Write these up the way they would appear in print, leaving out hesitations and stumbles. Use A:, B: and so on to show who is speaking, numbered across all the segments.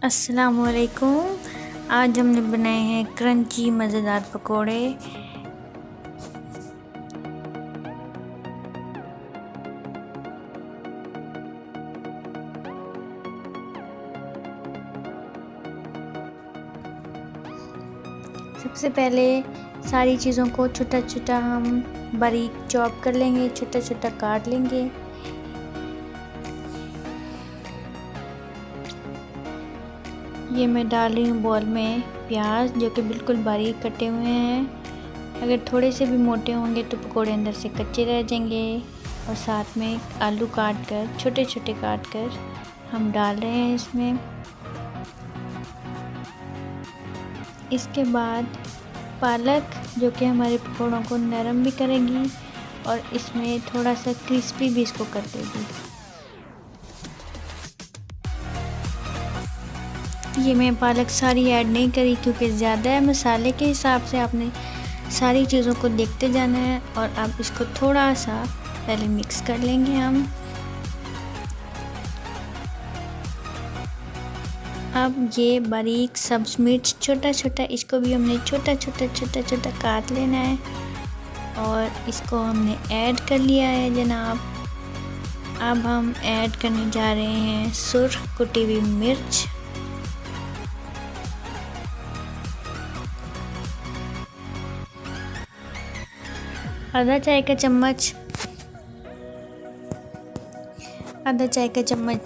A: अस्सलामुअलैकुम। आज हमने बनाए हैं क्रंची मज़ेदार पकोड़े। सबसे पहले सारी चीज़ों को छोटा छोटा हम बारीक चॉप कर लेंगे, छोटा छोटा काट लेंगे। ये मैं डाल रही हूँ बॉल में प्याज, जो कि बिल्कुल बारीक कटे हुए हैं। अगर थोड़े से भी मोटे होंगे तो पकोड़े अंदर से कच्चे रह जाएंगे। और साथ में आलू काट कर छोटे छोटे काट कर हम डाल रहे हैं इसमें। इसके बाद पालक, जो कि हमारे पकोड़ों को नरम भी करेगी और इसमें थोड़ा सा क्रिस्पी भी इसको कर देगी। ये मैं पालक सारी ऐड नहीं करी क्योंकि ज़्यादा है। मसाले के हिसाब से आपने सारी चीज़ों को देखते जाना है और अब इसको थोड़ा सा पहले मिक्स कर लेंगे हम। अब ये बारीक सब्ज मिर्च छोटा छोटा, इसको भी हमने छोटा छोटा काट लेना है और इसको हमने ऐड कर लिया है जनाब। अब हम ऐड करने जा रहे हैं सुर्ख कुटी हुई मिर्च, आधा चाय का चम्मच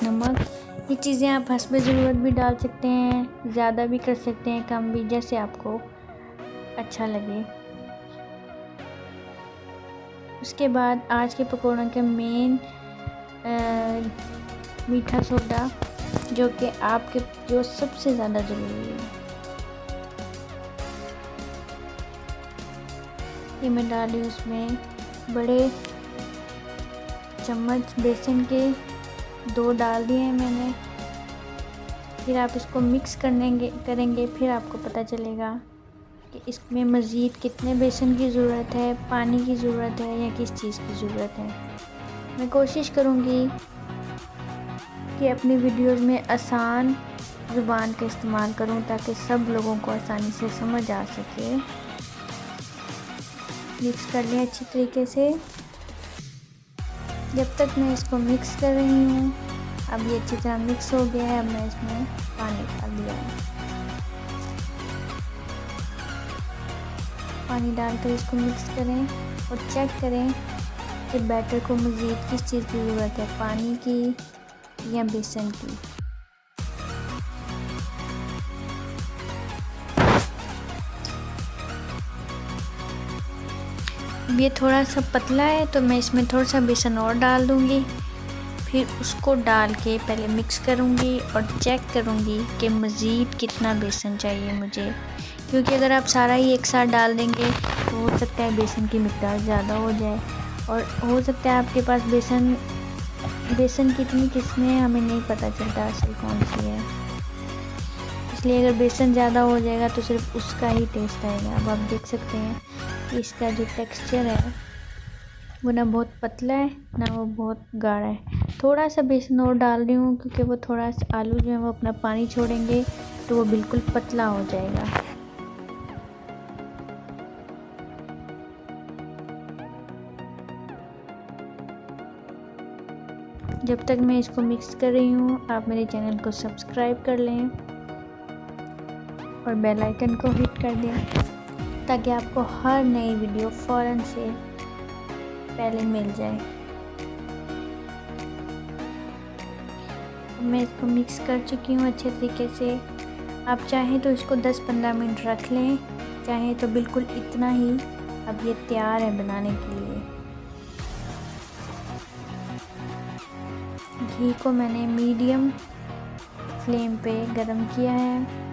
A: नमक। ये चीज़ें आप हस्बे ज़रूरत भी डाल सकते हैं, ज़्यादा भी कर सकते हैं, कम भी, जैसे आपको अच्छा लगे। उसके बाद आज के पकौड़ों के मेन मीठा सोडा, जो सबसे ज़्यादा ज़रूरी है। ये मैं डाली उसमें बड़े चम्मच बेसन के 2 डाल दिए हैं मैंने। फिर आप इसको मिक्स करेंगे। फिर आपको पता चलेगा कि इसमें मज़ीद कितने बेसन की ज़रूरत है, पानी की ज़रूरत है या किस चीज़ की ज़रूरत है। मैं कोशिश करूँगी कि अपनी वीडियोज़ में आसान ज़ुबान का इस्तेमाल करूँ ताकि सब लोगों को आसानी से समझ आ सके। मिक्स कर लिया अच्छी तरीके से। जब तक मैं इसको मिक्स कर रही हूँ, अब ये अच्छी तरह मिक्स हो गया है। अब मैं इसमें पानी डाल दिया है। पानी डालकर इसको मिक्स करें और चेक करें कि बैटर को मज़ीद किस चीज़ की ज़रूरत है, पानी की या बेसन की। ये थोड़ा सा पतला है तो मैं इसमें थोड़ा सा बेसन और डाल दूँगी। फिर उसको डाल के पहले मिक्स करूँगी और चेक करूँगी कि मज़ीद कितना बेसन चाहिए मुझे, क्योंकि अगर आप सारा ही एक साथ डाल देंगे तो हो सकता है बेसन की मिकदार ज़्यादा हो जाए और हो सकता है आपके पास बेसन कितनी किस्में हैं हमें नहीं पता चलता असल कौन सी है। इसलिए अगर बेसन ज़्यादा हो जाएगा तो सिर्फ उसका ही टेस्ट आएगा। अब आप देख सकते हैं कि इसका जो टेक्सचर है वो ना बहुत पतला है ना वो बहुत गाढ़ा है। थोड़ा सा बेसन और डाल रही हूँ क्योंकि वो थोड़ा सा आलू जो है वो अपना पानी छोड़ेंगे तो वो बिल्कुल पतला हो जाएगा। जब तक मैं इसको मिक्स कर रही हूँ, आप मेरे चैनल को सब्सक्राइब कर लें और बेल आइकन को हिट कर दें ताकि आपको हर नई वीडियो फ़ौरन से पहले मिल जाए। मैं इसको मिक्स कर चुकी हूँ अच्छे तरीके से। आप चाहें तो इसको 10-15 मिनट रख लें, चाहें तो बिल्कुल इतना ही। अब ये तैयार है बनाने के लिए। घी को मैंने मीडियम फ्लेम पे गरम किया है।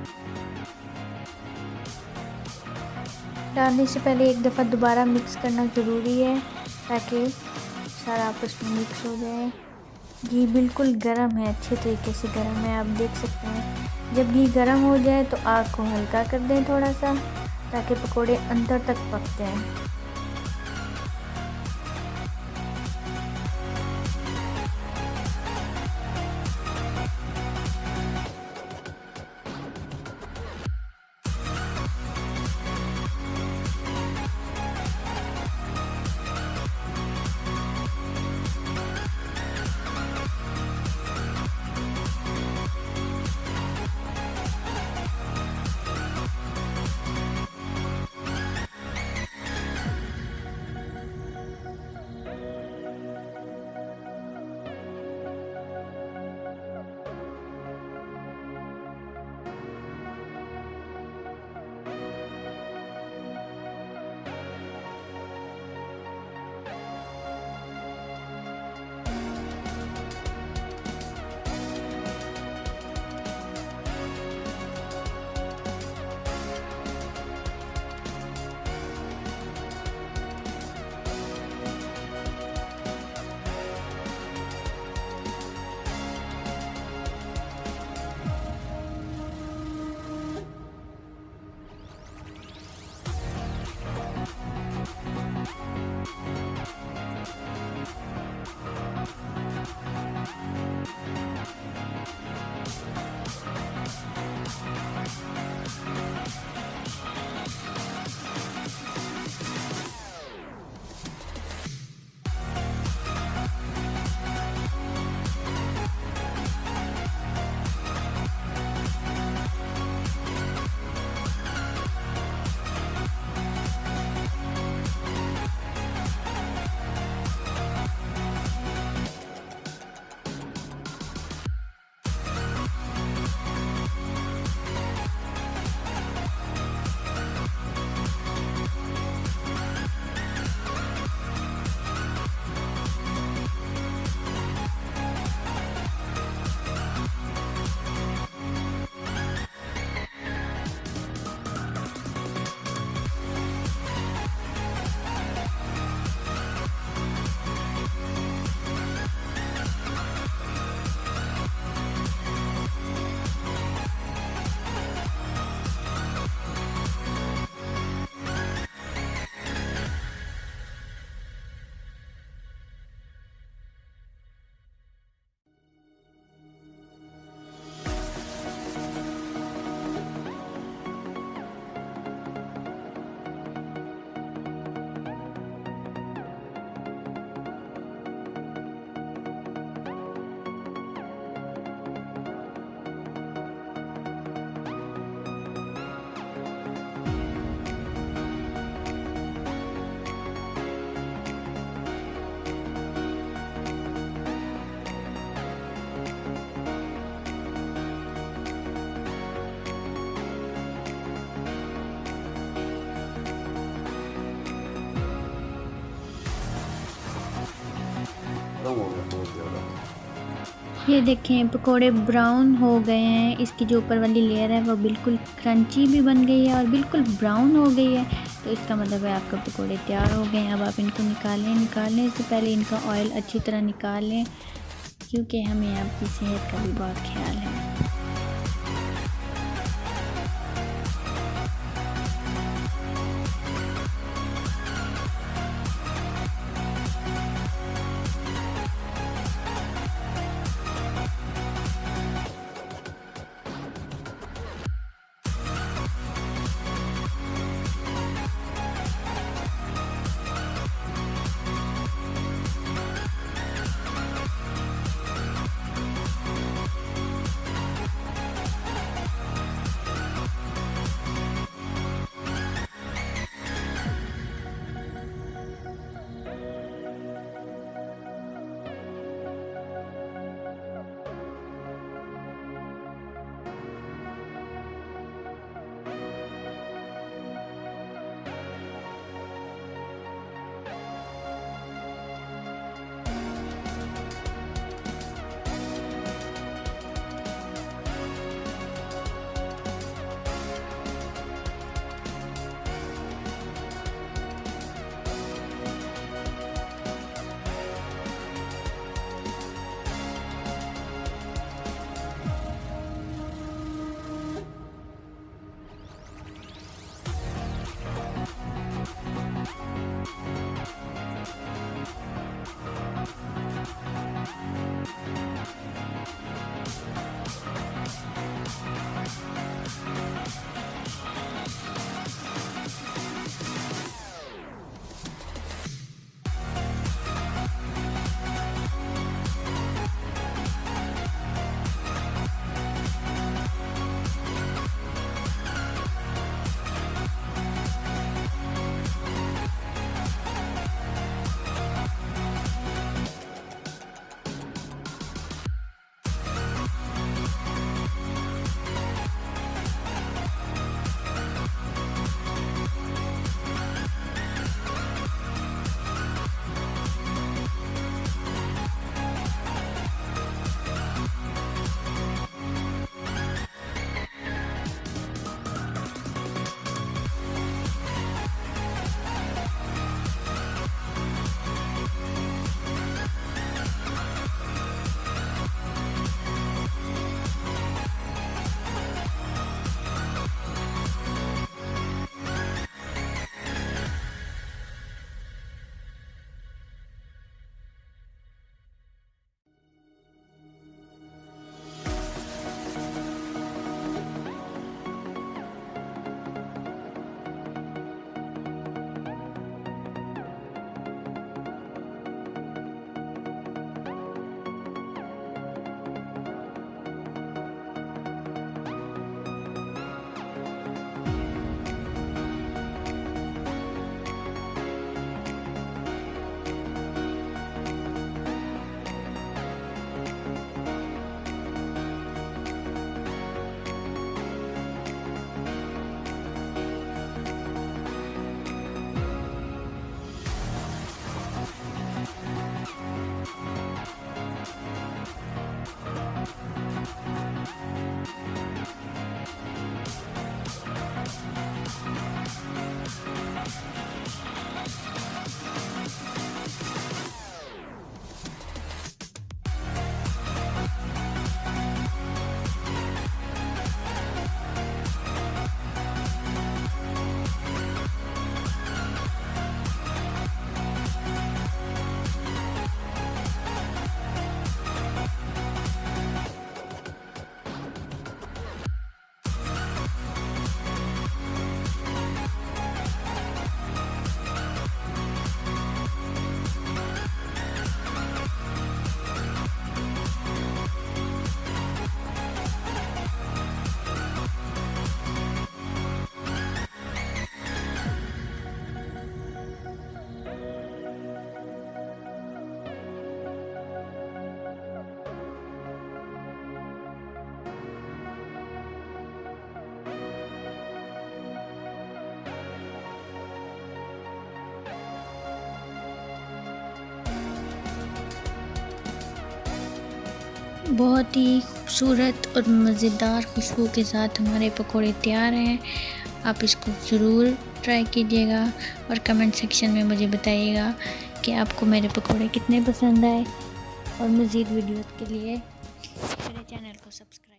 A: डालने से पहले एक दफ़ा दोबारा मिक्स करना ज़रूरी है ताकि सारा आपस में मिक्स हो जाए। घी बिल्कुल गर्म है, अच्छे तरीके से गर्म है, आप देख सकते हैं। जब घी गर्म हो जाए तो आग को हल्का कर दें थोड़ा सा ताकि पकोड़े अंदर तक पक जाएं। ये देखें पकोड़े ब्राउन हो गए हैं। इसकी जो ऊपर वाली लेयर है वो बिल्कुल क्रंची भी बन गई है और बिल्कुल ब्राउन हो गई है। तो इसका मतलब है आपके पकोड़े तैयार हो गए हैं। अब आप इनको निकालने से पहले इनका ऑयल अच्छी तरह निकाल लें, क्योंकि हमें आपकी सेहत का भी बहुत ख्याल है। बहुत ही खूबसूरत और मज़ेदार खुशबू के साथ हमारे पकोड़े तैयार हैं। आप इसको ज़रूर ट्राई कीजिएगा और कमेंट सेक्शन में मुझे बताइएगा कि आपको मेरे पकोड़े कितने पसंद आए। और मज़ीद वीडियोस के लिए मेरे चैनल को सब्सक्राइब